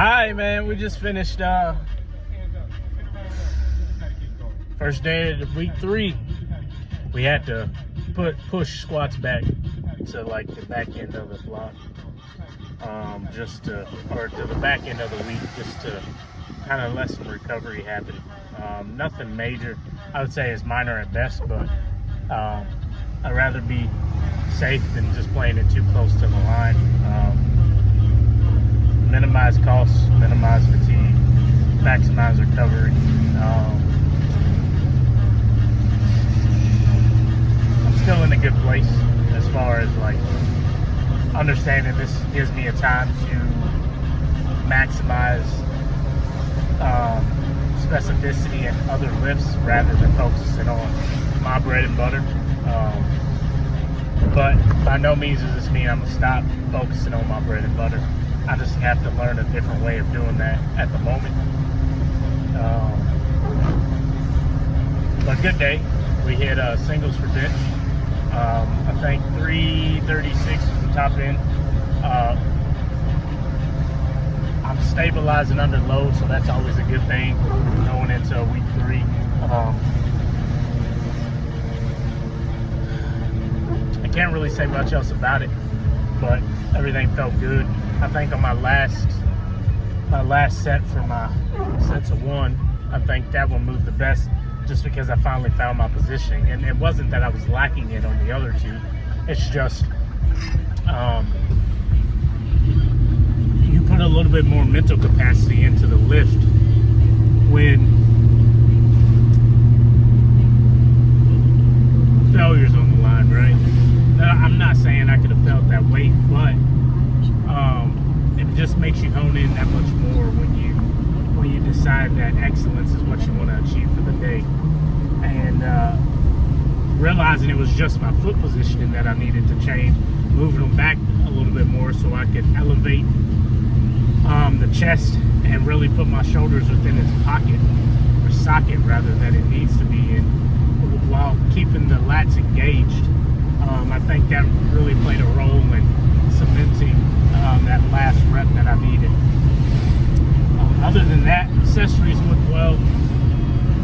Hi, man. We just finished first day of week 3. We had to push squats back to like the back end of the block, to the back end of the week, just to kind of let some recovery happen. Nothing major. I would say it's minor at best, but I'd rather be safe than just playing it too close to the line. Minimize costs, minimize fatigue, maximize recovery. I'm still in a good place as far as like understanding this gives me a time to maximize specificity and other lifts rather than focusing on my bread and butter. But by no means does this mean I'm gonna stop focusing on my bread and butter. I just have to learn a different way of doing that at the moment. But good day. We hit singles for bench. I think 336 was the top end. I'm stabilizing under load, so that's always a good thing going into week 3. I can't really say much else about it, but everything felt good. I think on my last set for my sets of 1, I think that one moved the best just because I finally found my positioning. And it wasn't that I was lacking it on the other 2. It's just you put a little bit more mental capacity into the lift when failure's on the line, right? Now, I'm not saying I could have felt that weight, but it just makes you hone in that much more when you decide that excellence is what you want to achieve for the day. And realizing it was just my foot positioning that I needed to change, moving them back a little bit more so I could elevate the chest and really put my shoulders within its pocket or socket rather than it needs to be in, while keeping the lats engaged. I think that really played a role in cementing that last rep that I needed. Other than that, accessories went well.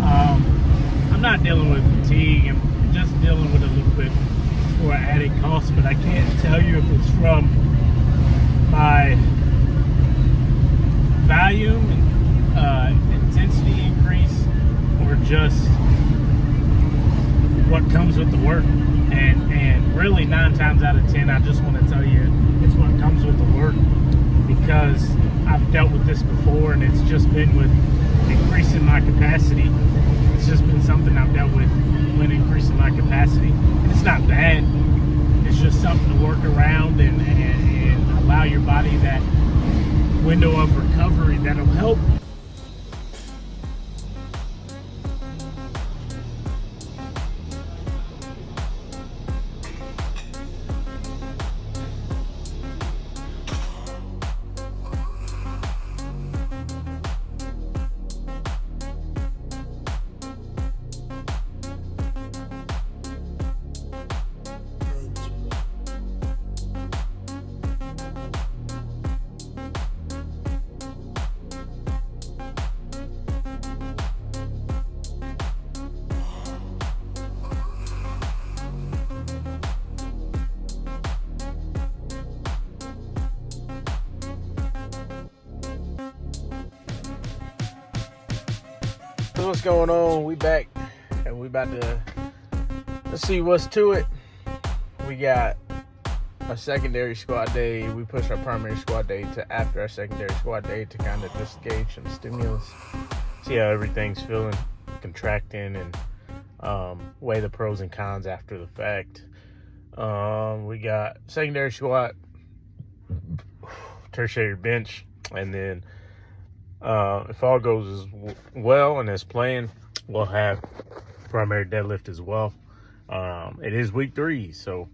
I'm not dealing with fatigue. I'm just dealing with a little bit more added cost, but I can't tell you if it's from my volume and intensity increase or just what comes with the work. And really 9 times out of 10, I just want to tell you it's what comes with the work, because I've dealt with this before, and it's just been with increasing my capacity. It's just been something I've dealt with when increasing my capacity. And it's not bad. It's just something to work around and allow your body that window of recovery that'll help. What's going on? We back and we about to let's see what's to it. We got a secondary squat day. We pushed our primary squat day to after our secondary squat day to kind of just gauge some stimulus, see how everything's feeling, contracting, and weigh the pros and cons after the fact. We got secondary squat, tertiary bench, and then if all goes as well and as planned, we'll have primary deadlift as well. It is week 3, so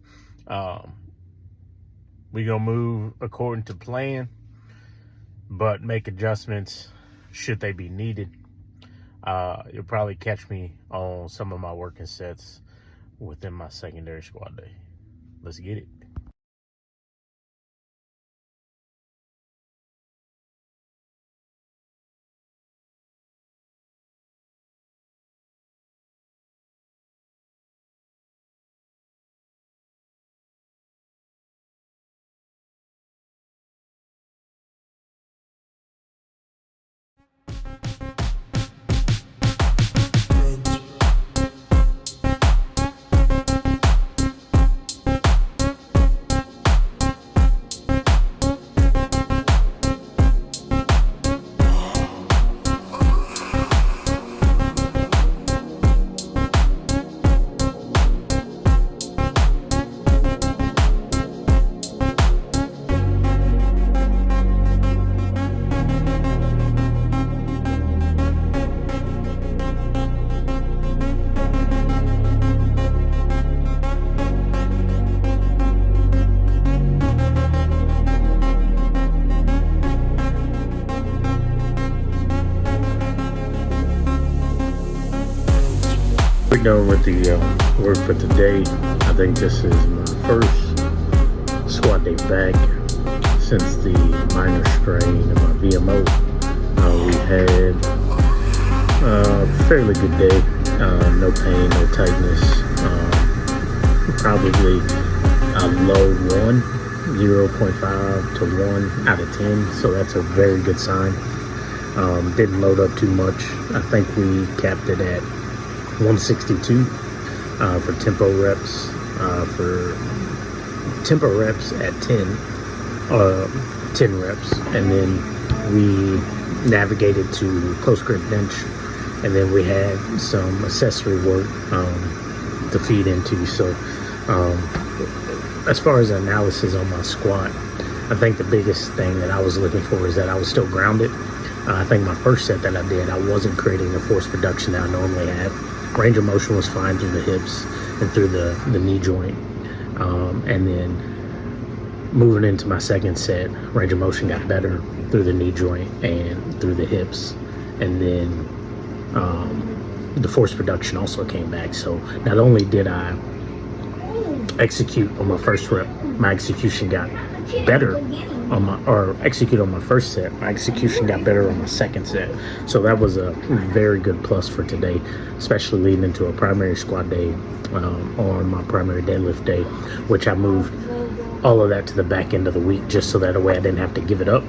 we're going to move according to plan, but make adjustments should they be needed. You'll probably catch me on some of my working sets within my secondary squat day. Let's get it. We're done with the work for today. I think this is my first squat day back since the minor strain of my VMO. We had a fairly good day. No pain, no tightness. Probably a low 1, 0.5 to 1 out of 10. So that's a very good sign. Didn't load up too much. I think we capped it at 162 for tempo reps. For tempo reps at 10 reps, and then we navigated to close grip bench, and then we had some accessory work to feed into. So as far as analysis on my squat, I think the biggest thing that I was looking for is that I was still grounded. I think my first set that I did, I wasn't creating the force production that I normally have. Range of motion was fine through the hips and through the knee joint. And then moving into my second set, range of motion got better through the knee joint and through the hips. And then the force production also came back. So not only did I execute on my first rep, my execution got better execute on my first set. My execution got better on my second set. So that was a very good plus for today, especially leading into a primary squat day on my primary deadlift day, which I moved all of that to the back end of the week just so that way I didn't have to give it up.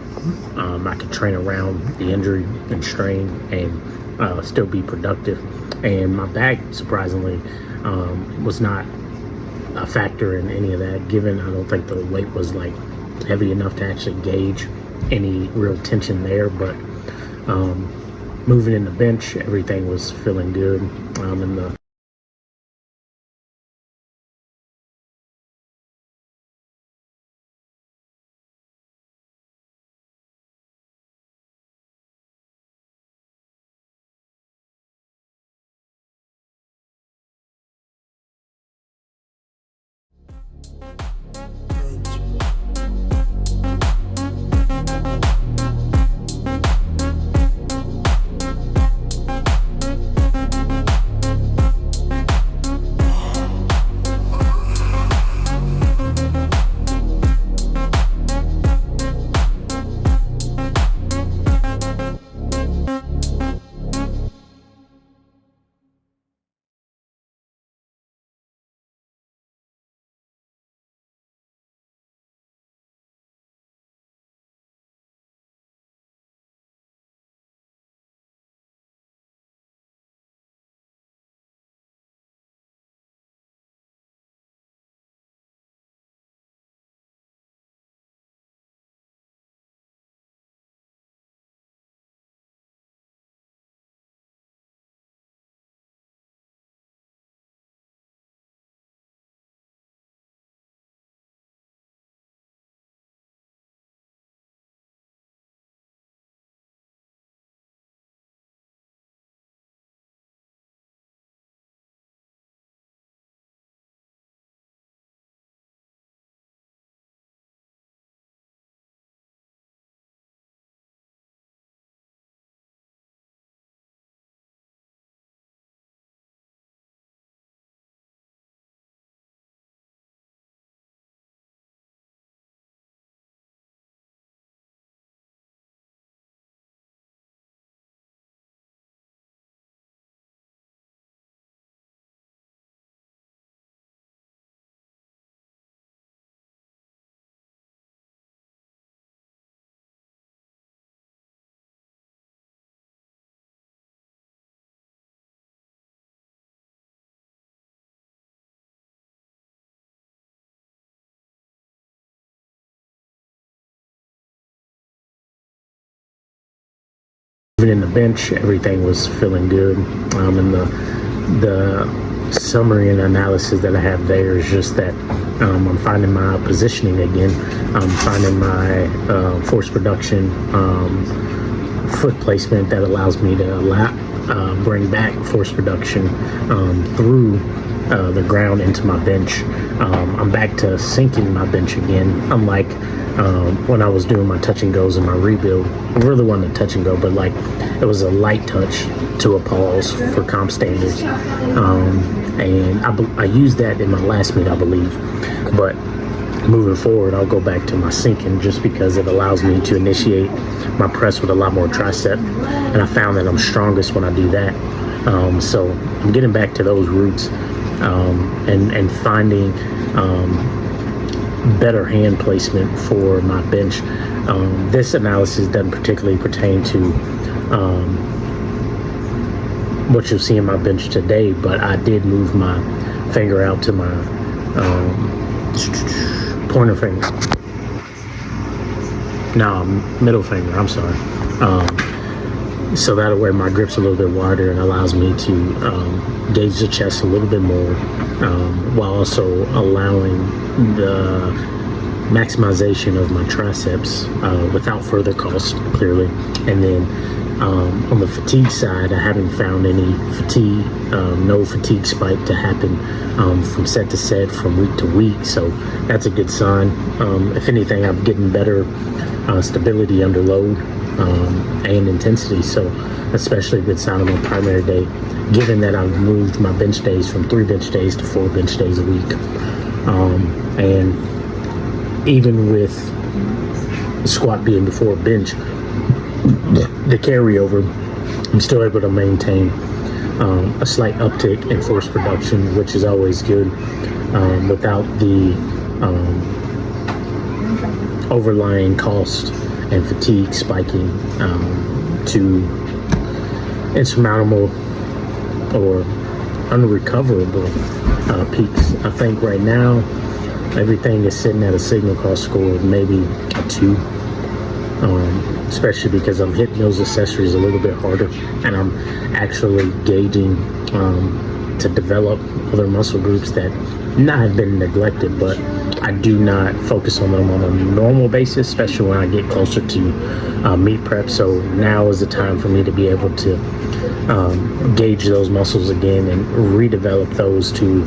I could train around the injury and strain and still be productive. And my back, surprisingly, was not a factor in any of that, given I don't think the weight was like heavy enough to actually gauge any real tension there. But moving in the bench, everything was feeling good. And the in the bench, everything was feeling good. And the summary and analysis that I have there is just that I'm finding my positioning again. I'm finding my force production foot placement that allows me to bring back force production through the ground into my bench. I'm back to sinking my bench again, unlike when I was doing my touch and goes in my rebuild. I really wasn't a touch and go, but like it was a light touch to a pause for comp standards. And I used that in my last meet, I believe. But moving forward, I'll go back to my sinking just because it allows me to initiate my press with a lot more tricep. And I found that I'm strongest when I do that. So I'm getting back to those roots and finding better hand placement for my bench. This analysis doesn't particularly pertain to what you'll see in my bench today, but I did move my finger out to my pointer finger. No, middle finger, I'm sorry. So that way my grip's a little bit wider and allows me to gauge the chest a little bit more, while also allowing the maximization of my triceps without further cost, clearly. And then on the fatigue side, I haven't found any fatigue, no fatigue spike to happen from set to set, from week to week. So that's a good sign. If anything, I'm getting better stability under load and intensity. So especially a good sign on my primary day, given that I've moved my bench days from 3 bench days to 4 bench days a week. And even with the squat being before bench, the carryover, I'm still able to maintain a slight uptick in force production, which is always good, without the overlying cost and fatigue spiking to insurmountable or unrecoverable peaks. I think right now everything is sitting at a signal cost score of maybe a 2. Especially because I'm hitting those accessories a little bit harder, and I'm actually gauging to develop other muscle groups that not have been neglected, but I do not focus on them on a normal basis, especially when I get closer to meet prep. So now is the time for me to be able to gauge those muscles again and redevelop those to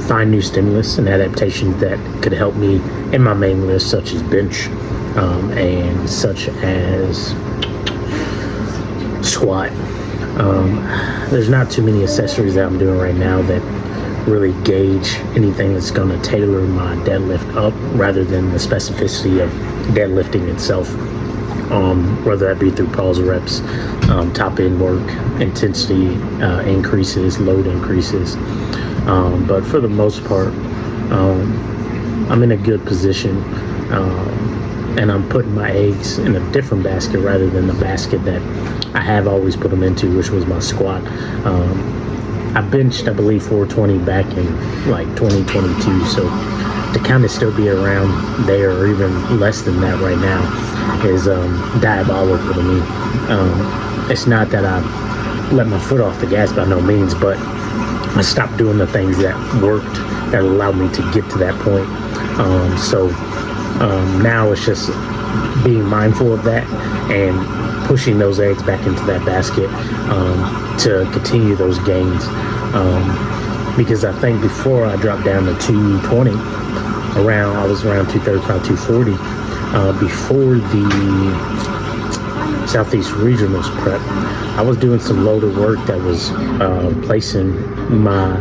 find new stimulus and adaptations that could help me in my main list, such as bench and such as squat. There's not too many accessories that I'm doing right now that really gauge anything that's going to tailor my deadlift up rather than the specificity of deadlifting itself, whether that be through pause reps, top end work, intensity increases, load increases. But for the most part, I'm in a good position, and I'm putting my eggs in a different basket rather than the basket that I have always put them into, which was my squat. I benched, I believe, 420 back in like 2022, so to kind of still be around there or even less than that right now is diabolical to me. It's not that I let my foot off the gas by no means, but I stopped doing the things that worked that allowed me to get to that point. So now it's just being mindful of that and pushing those eggs back into that basket to continue those gains. Because I think before I dropped down to 220, I was around 235, 240 before the Southeast Regionals prep. I was doing some loaded work that was placing my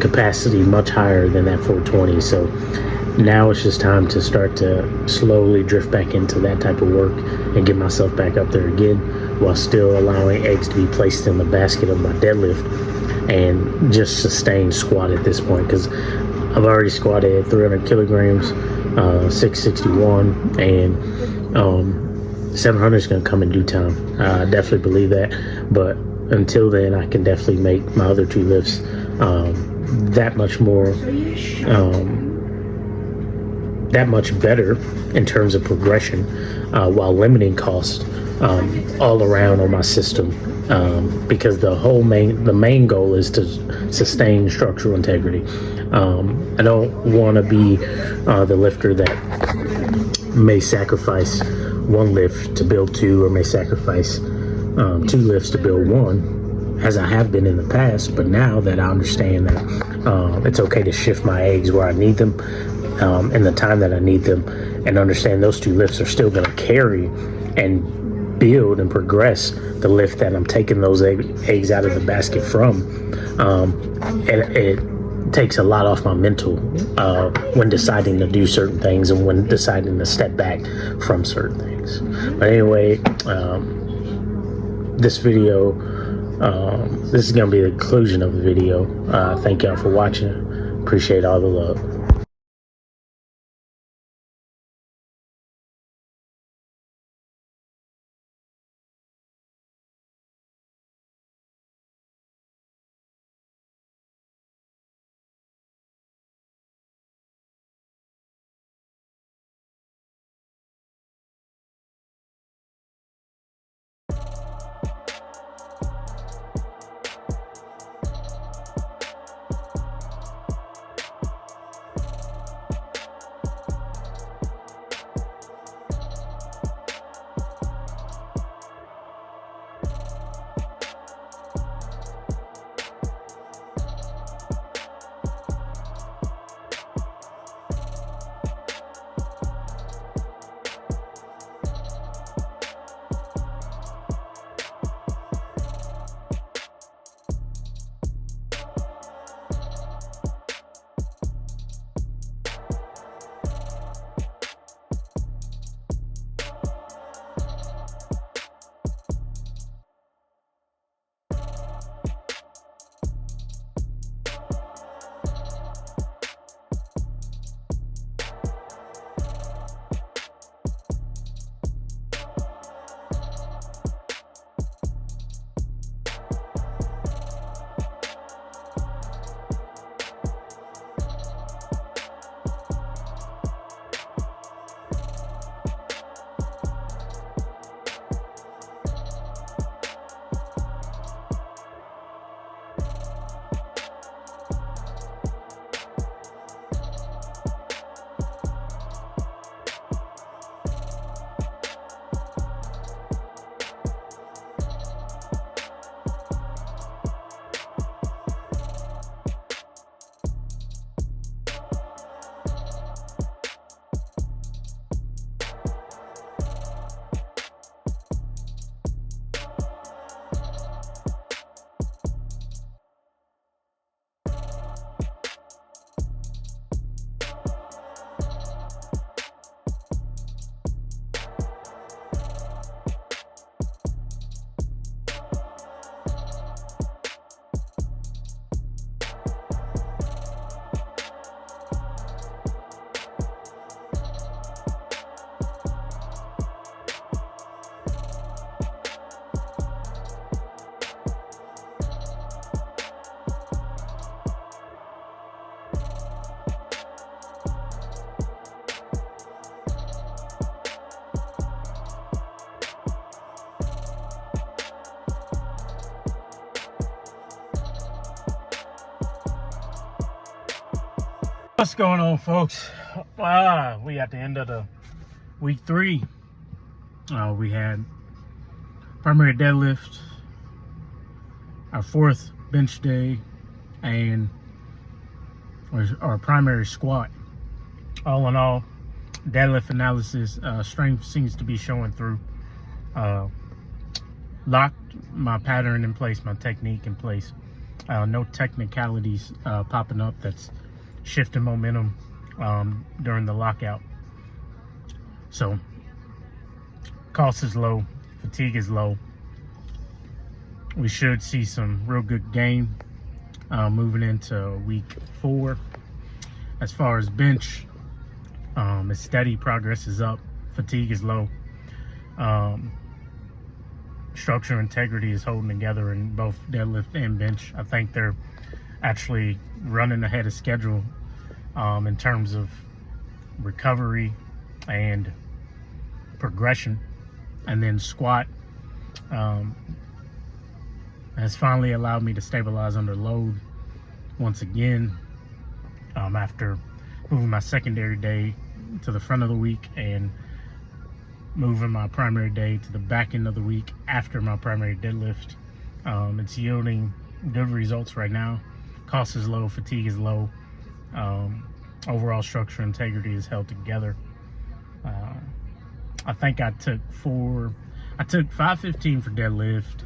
capacity much higher than that 420. So now it's just time to start to slowly drift back into that type of work and get myself back up there again, while still allowing eggs to be placed in the basket of my deadlift and just sustain squat at this point, because I've already squatted 300 kilograms, 661, and 700 is going to come in due time. I definitely believe that, but until then I can definitely make my other 2 lifts that much more that much better in terms of progression, while limiting cost all around on my system, because the main goal is to sustain structural integrity. I don't want to be the lifter that may sacrifice one lift to build two, or may sacrifice two lifts to build one, as I have been in the past. But now that I understand that it's okay to shift my eggs where I need them, in the time that I need them, and understand those two lifts are still going to carry and build and progress the lift that I'm taking those eggs out of the basket from. And it takes a lot off my mental when deciding to do certain things and when deciding to step back from certain things. But anyway, this video, this is going to be the conclusion of the video. Thank y'all for watching. Appreciate all the love. What's going on, folks? We at the end of the week 3. We had primary deadlift, our 4th bench day, and our primary squat. All in all, deadlift analysis, strength seems to be showing through. Locked my pattern in place, my technique in place. No technicalities popping up that's shifting momentum during the lockout. So cost is low, fatigue is low. We should see some real good gain moving into week 4. As far as bench, it's steady, progress is up, fatigue is low. Structure integrity is holding together in both deadlift and bench. I think they're actually running ahead of schedule in terms of recovery and progression. And then squat has finally allowed me to stabilize under load once again, after moving my secondary day to the front of the week and moving my primary day to the back end of the week after my primary deadlift. It's yielding good results right now. Cost is low, fatigue is low. Overall structure integrity is held together. I think I took 515 for deadlift,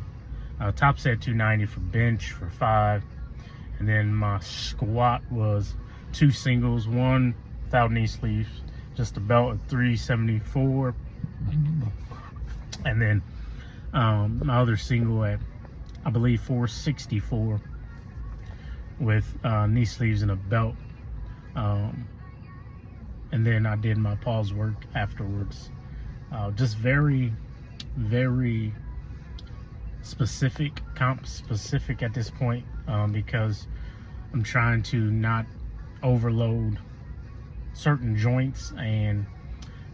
top set 290 for bench for 5, and then my squat was 2 singles, 1 without knee sleeves, just a belt at 374, and then my other single at, I believe, 464 with knee sleeves and a belt. And then I did my pause work afterwards. Just very, very specific, comp specific at this point, because I'm trying to not overload certain joints and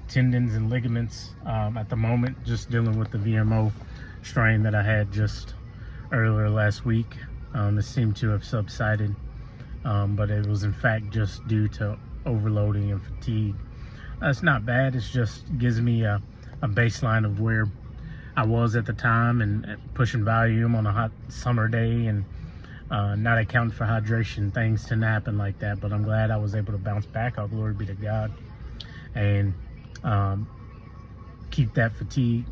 tendons and ligaments at the moment, just dealing with the VMO strain that I had just earlier last week. It seemed to have subsided, but it was in fact just due to overloading and fatigue. It's not bad. It's just gives me a baseline of where I was at the time, and pushing volume on a hot summer day, and not accounting for hydration. Things tend to happen like that, but I'm glad I was able to bounce back. All glory be to God, and keep that fatigue,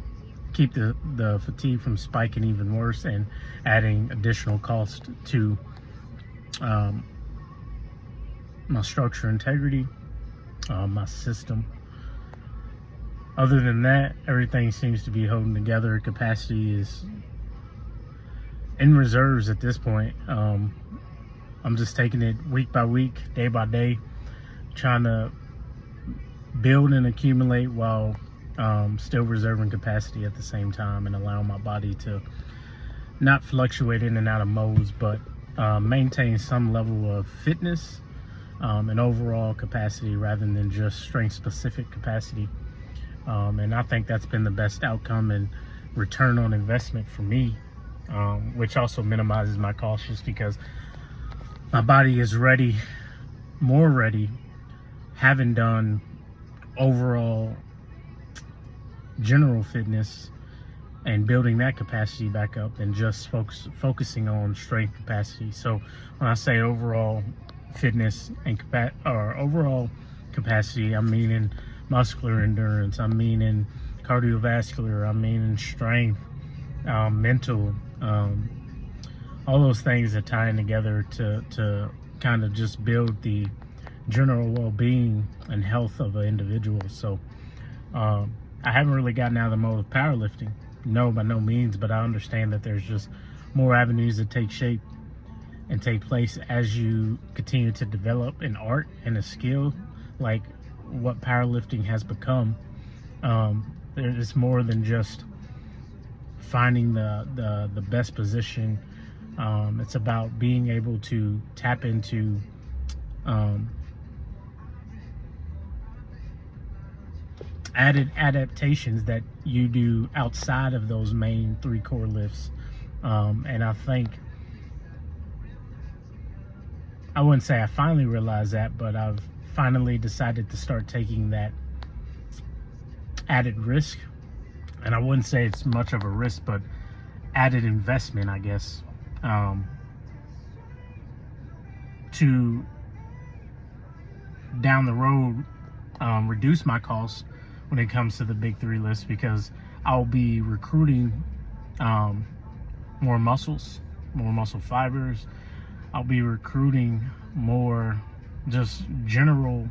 keep the fatigue from spiking even worse, and adding additional cost to my structure integrity, my system. Other than that, everything seems to be holding together. Capacity is in reserves at this point. I'm just taking it week by week, day by day, trying to build and accumulate while still reserving capacity at the same time, and allowing my body to not fluctuate in and out of modes, but maintain some level of fitness and overall capacity rather than just strength specific capacity. And I think that's been the best outcome and return on investment for me, which also minimizes my costs, just because my body is ready, more ready, having done overall general fitness and building that capacity back up, than just focusing on strength capacity. So when I say overall fitness and overall capacity, I'm meaning muscular endurance, I'm meaning cardiovascular, I'm meaning strength, mental, all those things that tie in together to kind of just build the general well-being and health of an individual. So I haven't really gotten out of the mode of powerlifting, no, by no means, but I understand that there's just more avenues that take shape and take place as you continue to develop an art and a skill like what powerlifting has become. It's more than just finding the best position. It's about being able to tap into added adaptations that you do outside of those main 3 core lifts. And I think, I wouldn't say I finally realized that, but I've finally decided to start taking that added risk. And I wouldn't say it's much of a risk, but added investment, I guess, to down the road reduce my costs when it comes to the big 3 lifts, because I'll be recruiting more muscles, more muscle fibers. I'll be recruiting more just general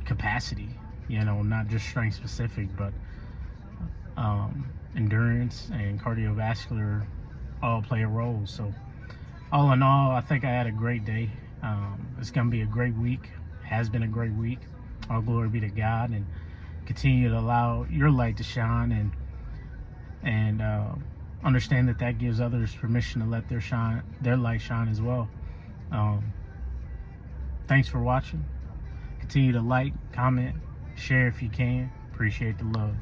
capacity, not just strength specific, but endurance and cardiovascular all play a role. So all in all, I think I had a great day. It's going to be a great week, has been a great week. All glory be to God, and continue to allow your light to shine, and understand that gives others permission to let their light shine as well. Thanks for watching. Continue to like, comment, share if you can. Appreciate the love.